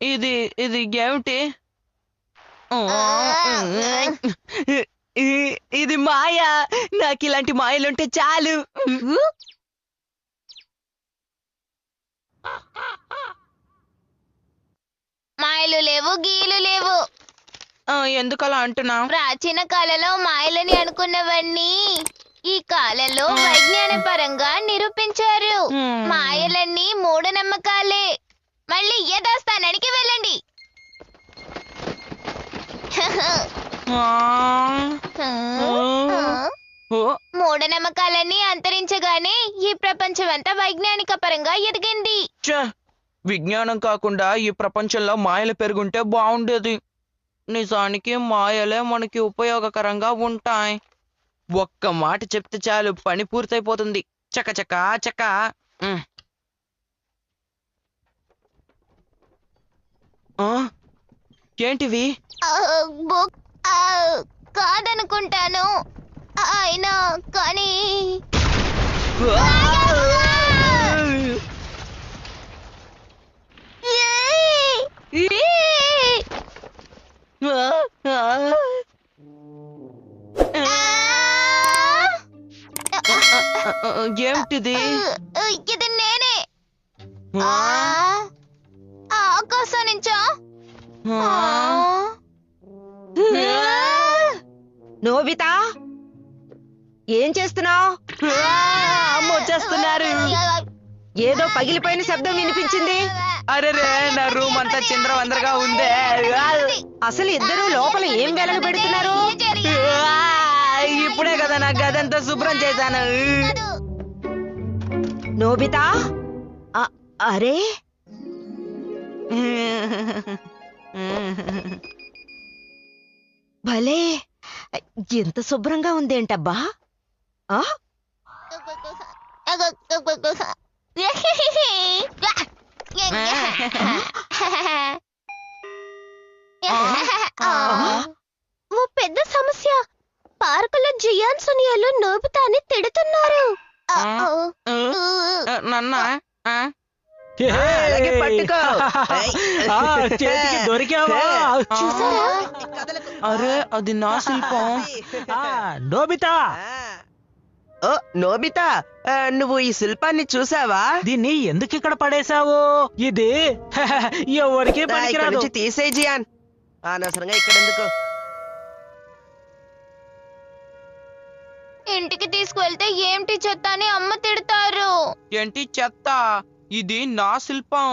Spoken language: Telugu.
ఇది ఇది ఏమిటి? ఇది మాయ. నాకు ఇలాంటి మాయలుంటే చాలు. మాయలు లేవు, గీలు లేవు. ఎందుకలా అంటున్నావు? ప్రాచీన కాలంలో మాయలని అనుకున్నవన్నీ ఈ కాలంలో వైజ్ఞాన పరంగా నిరూపించారు. మాయలన్నీ మూఢనమ్మకాలే. మళ్ళీ యథాస్థానానికి వెళ్ళండి. మూఢనమ్మకాలన్నీ అంతరించగానే ఈ ప్రపంచం అంతా వైజ్ఞానిక పరంగా ఎదిగింది. విజ్ఞానం కాకుండా ఈ ప్రపంచంలో మాయలు పెరుగుంటే బాగుండేది. నిజానికి మాయలే మనకి ఉపయోగకరంగా ఉంటాయి. ఒక్క మాట చెప్తే చాలు, పని పూర్తయిపోతుంది. చక చక. ఏంటివి? కాదనుకుంటాను. అయినా కానీ ఏమిటిది? ఇది నేనే. ఆకాశం నుంచా? నోబితా, ఏం చేస్తున్నావు? వచ్చేస్తున్నారు. ఏదో పగిలిపోయిన శబ్దం వినిపించింది. అరే నా రూమ్ అంతా చింద్రవందరగా ఉందే. అసలు ఇద్దరు లోపల ఏం వెలగ పెడుతున్నారు? ఇప్పుడే కదా నా గదంతా శుభ్రం చేశాను. నోబితా, అరే భలే, ఎంత శుభ్రంగా ఉందేంటబ్బా. ఓ పెద్ద సమస్య. పార్కులో జియాన్ సునియాలు నోబితాని తిడుతున్నారు. పట్టుకో. చేతికి దొరికావా? చూసారా? అరే అది నా శిల్పం. నోబితా, నోబితా, నువ్వు ఈ శిల్పాన్ని చూసావా? దీన్ని ఎందుకు ఇక్కడ పడేశావు? ఇది ఎవరికి పనికిరాదు. తీసే జియాన్, అనవసరంగా ఇక్కడ ఎందుకు? ఇంటికి తీసుకువెళ్తే ఏంటి చెత్త అని అమ్మ తిడతారు. ఏంటి చెత్త? ఇది నా శిల్పం.